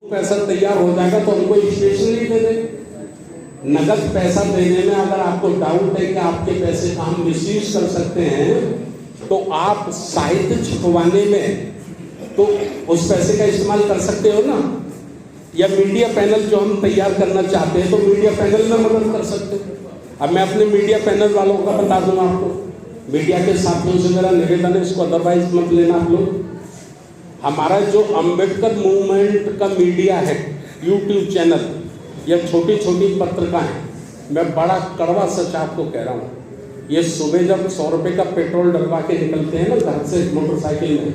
पैसा तैयार हो जाएगा तो हमको स्टेशनरी दे दें। नगद पैसा देने में अगर आपको डाउट है कि आपके पैसे का हम मिसयूज कर सकते हैं तो आप साहित्य छपवाने में तो उस पैसे का इस्तेमाल कर सकते हो ना, या मीडिया पैनल जो हम तैयार करना चाहते हैं तो मीडिया पैनल में मदद कर सकते हैं। अब मैं अपने मीडिया पैनल वालों का बता दूंगा आपको, मीडिया के साथियों से मेरा निवेदन है, इसको अदरवाइज मत लेना आप लोग। हमारा जो अंबेडकर मूवमेंट का मीडिया है, यूट्यूब चैनल या छोटी छोटी पत्रिका है, मैं बड़ा कड़वा सच आपको कह रहा हूँ, ये सुबह जब 100 रुपये का पेट्रोल डलवा के निकलते हैं ना घर से मोटरसाइकिल में,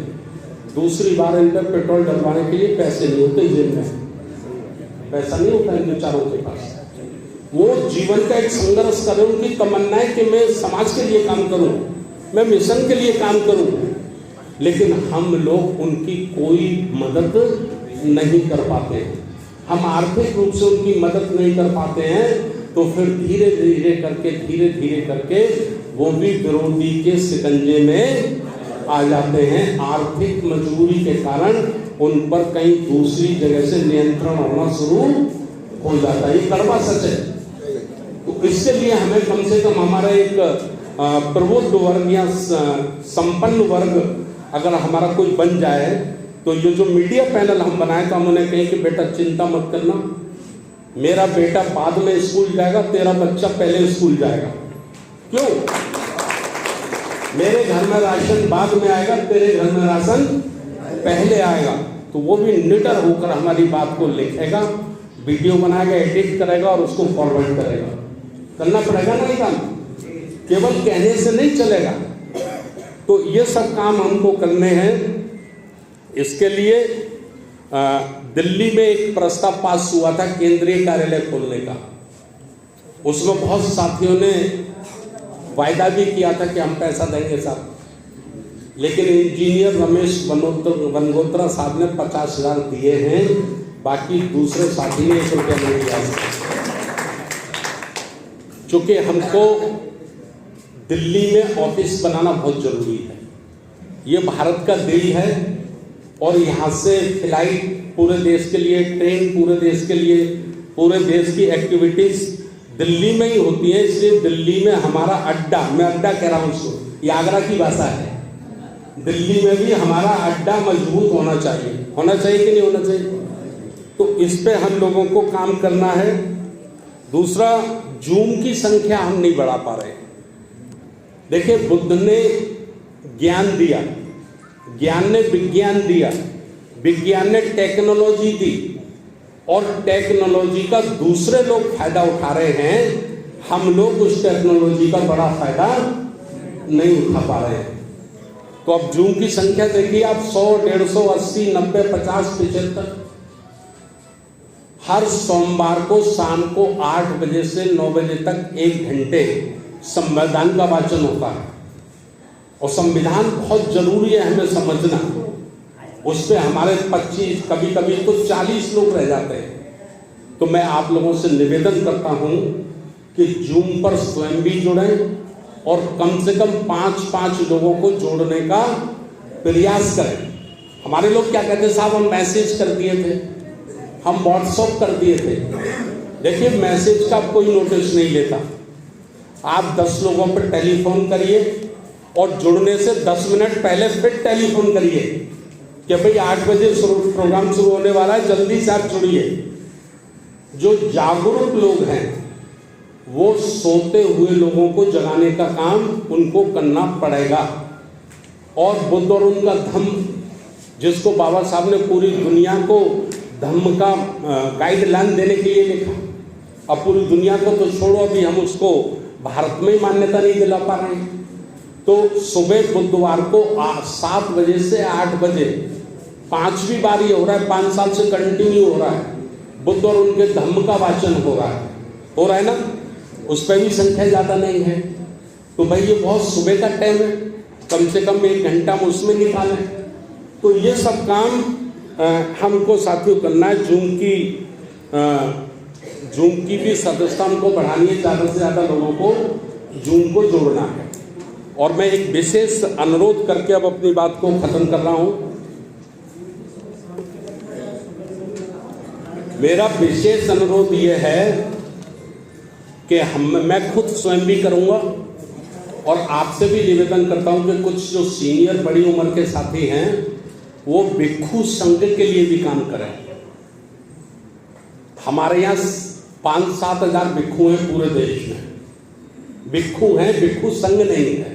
दूसरी बार इन पर पेट्रोल डलवाने के लिए पैसे नहीं होते, जेब में पैसा नहीं होता इन बेचारों के पास। वो जीवन का एक संघर्ष करें, उनकी तमन्ना है कि मैं समाज के लिए काम करूं, मैं मिशन के लिए काम करूं, लेकिन हम लोग उनकी कोई मदद नहीं कर पाते हैं। हम आर्थिक रूप से उनकी मदद नहीं कर पाते हैं तो फिर धीरे धीरे करके वो भी विरोधी के शिकंजे में आ जाते हैं। आर्थिक मजबूरी के कारण उन पर कहीं दूसरी जगह से नियंत्रण होना शुरू हो जाता है, ये कड़वा सच है। तो इसके लिए हमें कम से कम हमारा एक प्रबुद्ध वर्ग या संपन्न वर्ग अगर हमारा कोई बन जाए तो ये जो मीडिया पैनल हम बनाए तो हम उन्हें कहें कि बेटा चिंता मत करना, मेरा बेटा बाद में स्कूल जाएगा, तेरा बच्चा पहले स्कूल जाएगा। क्यों? मेरे घर में राशन बाद में आएगा, तेरे घर में राशन पहले आएगा। तो वो भी निडर होकर हमारी बात को लिखेगा, वीडियो बनाएगा, एडिट करेगा और उसको फॉरवर्ड करेगा। करना पड़ेगा ना ये काम, केवल कहने से नहीं चलेगा। तो ये सब काम हमको करने हैं। इसके लिए दिल्ली में एक प्रस्ताव पास हुआ था केंद्रीय कार्यालय खोलने का। उसमें बहुत साथियों ने वायदा भी किया था कि हम पैसा देंगे साहब, लेकिन इंजीनियर रमेश बनगोत्रा साहब ने 50,000 दिए हैं, बाकी दूसरे साथी ने 1 रुपया नहीं दिया। चूंकि हमको दिल्ली में ऑफिस बनाना बहुत जरूरी है, ये भारत का दिल है और यहाँ से फ्लाइट पूरे देश के लिए, ट्रेन पूरे देश के लिए, पूरे देश की एक्टिविटीज दिल्ली में ही होती है। इसलिए दिल्ली में हमारा अड्डा, मैं अड्डा कह रहा हूँ उसको, ये आगरा की भाषा है, दिल्ली में भी हमारा अड्डा मजबूत होना चाहिए कि नहीं होना चाहिए? तो इस पे हम लोगों को काम करना है। दूसरा, जूम की संख्या हम नहीं बढ़ा पा रहे हैं। देखिए, बुद्ध ने ज्ञान दिया, ज्ञान ने विज्ञान दिया, विज्ञान ने टेक्नोलॉजी दी और टेक्नोलॉजी का दूसरे लोग फायदा उठा रहे हैं। हम लोग उस टेक्नोलॉजी का बड़ा फायदा नहीं उठा पा रहे हैं। तो अब जूम की संख्या देखिए आप, 100, 150, 80, 90, 50, 75। हर सोमवार को शाम को 8 बजे से 9 बजे तक 1 घंटे संविधान का वाचन होता है और संविधान बहुत जरूरी है हमें समझना। उस पर हमारे 25, कभी कभी तो 40 लोग रह जाते हैं। तो मैं आप लोगों से निवेदन करता हूं कि जूम पर स्वयं भी जुड़ें और कम से कम 5-5 लोगों को जोड़ने का प्रयास करें। हमारे लोग क्या कहते हैं साहब, हम मैसेज कर दिए थे, हम व्हाट्सएप कर दिए थे। देखिए, मैसेज का कोई नोटिस नहीं लेता। आप 10 लोगों पर टेलीफोन करिए और जुड़ने से 10 मिनट पहले फिर टेलीफोन करिए कि भाई 8 बजे प्रोग्राम शुरू होने वाला है, जल्दी से आप जुड़िए। जो जागरूक लोग हैं वो सोते हुए लोगों को जगाने का काम उनको करना पड़ेगा। और बुद्ध और उनका धम्म, जिसको बाबा साहब ने पूरी दुनिया को धम्म का गाइडलाइन देने के लिए लिखा, अब पूरी दुनिया को तो छोड़ो, अभी हम उसको भारत में ही मान्यता नहीं दिला पा रहे हैं। तो सुबह बुधवार को 7 बजे से 8 बजे 5वीं बार ये हो रहा है, 5 साल से कंटिन्यू हो रहा है। बुद्ध और उनके धम्म का वाचन हो रहा है ना, उस पर भी संख्या ज्यादा नहीं है। तो भाई ये बहुत सुबह का टाइम है, कम से कम 1 घंटा हम उसमें निकालें। तो ये सब काम हमको साथियों करना है। जूम की भी सदस्यता हमको बढ़ानी है, ज़्यादा से ज़्यादा लोगों को जूम को जोड़ना है। और मैं एक विशेष अनुरोध करके अब अपनी बात को खत्म कर रहा हूँ। मेरा विशेष अनुरोध ये है कि मैं खुद स्वयं भी करूंगा और आपसे भी निवेदन करता हूं कि कुछ जो सीनियर बड़ी उम्र के साथी हैं वो भिक्षु संघ के लिए भी काम करें। हमारे यहाँ 5-7 हजार भिक्षु हैं पूरे देश में, भिक्षु हैं, भिक्षु संघ नहीं है।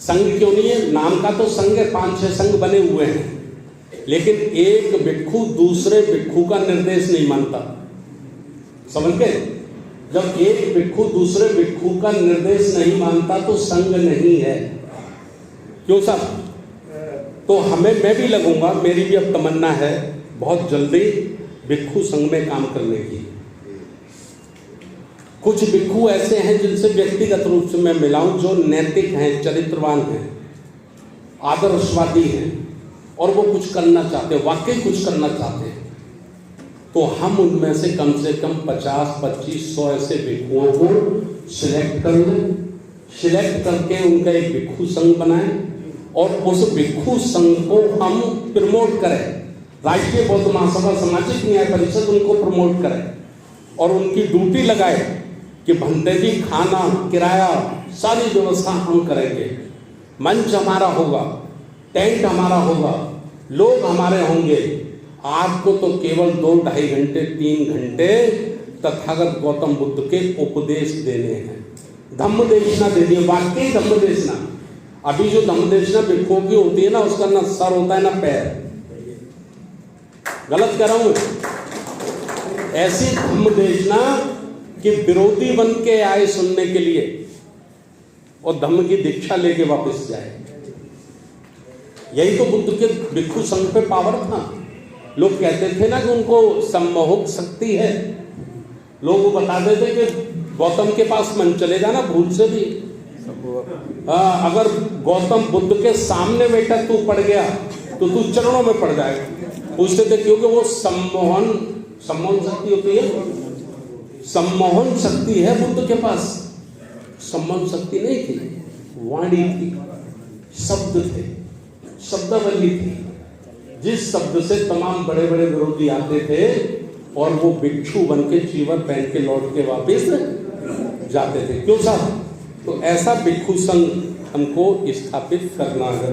संघ क्यों नहीं है? नाम का तो संघ है, 5-6 संघ बने हुए हैं, लेकिन एक भिक्षु दूसरे भिक्षु का निर्देश नहीं मानता। समझ गए? जब एक भिक्षु दूसरे भिक्षु का निर्देश नहीं मानता तो संघ नहीं है। क्यों साहब? तो मैं भी लगूंगा, मेरी भी अब तमन्ना है बहुत जल्दी भिक्षु संघ में काम करने की। कुछ भिक्षु ऐसे हैं जिनसे व्यक्तिगत रूप से मैं मिला हूं, जो नैतिक हैं, चरित्रवान हैं, आदर्शवादी हैं और वो कुछ करना चाहते हैं, वाकई कुछ करना चाहते हैं। तो हम उनमें से कम 50-25-100 ऐसे भिक्षुओं को सिलेक्ट कर लें, सिलेक्ट करके उनका एक भिक्षु संघ बनाएं और उस भिक्षु संघ को हम प्रमोट करें। राष्ट्रीय बौद्ध महासभा सामाजिक न्याय परिषद उनको प्रमोट करें और उनकी ड्यूटी लगाए कि भंतेजी खाना, किराया, सारी व्यवस्था हम करेंगे, मंच हमारा होगा, टेंट हमारा होगा, लोग हमारे होंगे। आपको तो केवल 2-2.5 घंटे 3 घंटे तथागत गौतम बुद्ध के उपदेश देने हैं, धम्म देशना देनी है, वाकई धम्म देशना। अभी जो धम्म देशना भिक्षुओं की होती है ना, उसका ना सर होता है ना पैर। गलत कह रहा हूं? ऐसी धम्म देशना कि विरोधी बन के आए सुनने के लिए और धम्म की दीक्षा लेके वापस जाए। यही तो बुद्ध के भिक्षु संघ पे पावर था। लोग कहते थे ना कि उनको सम्मोहक शक्ति है। लोग बताते थे कि गौतम के पास मन चले जाना भूल से भी, अगर गौतम बुद्ध के सामने बैठा तू पड़ गया तो तू चरणों में पड़ जाएगा। पूछते थे क्योंकि वो सम्मोहन शक्ति होती है, सम्मोहन शक्ति है बुद्ध के पास। सम्मोहन शक्ति नहीं थी, वाणी थी, शब्द थे, शब्दावली थी, जिस शब्द से तमाम बड़े बड़े विरोधी आते थे और वो भिक्षु बन के चीवर पहन के लौट के वापस जाते थे। क्यों साहब? तो ऐसा भिक्षु संघ हमको स्थापित करना है।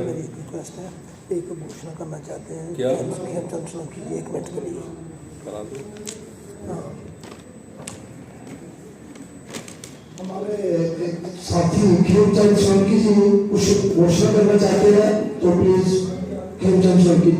एक घोषणा करना चाहते हैं क्या? खेमचंद सोलंकी 1 मिनट के लिए करा दो। हमारे साथी खेमचंद सोलंकी जी कुछ घोषणा करना चाहते हैं तो प्लीज खेमचंद सोलंकी।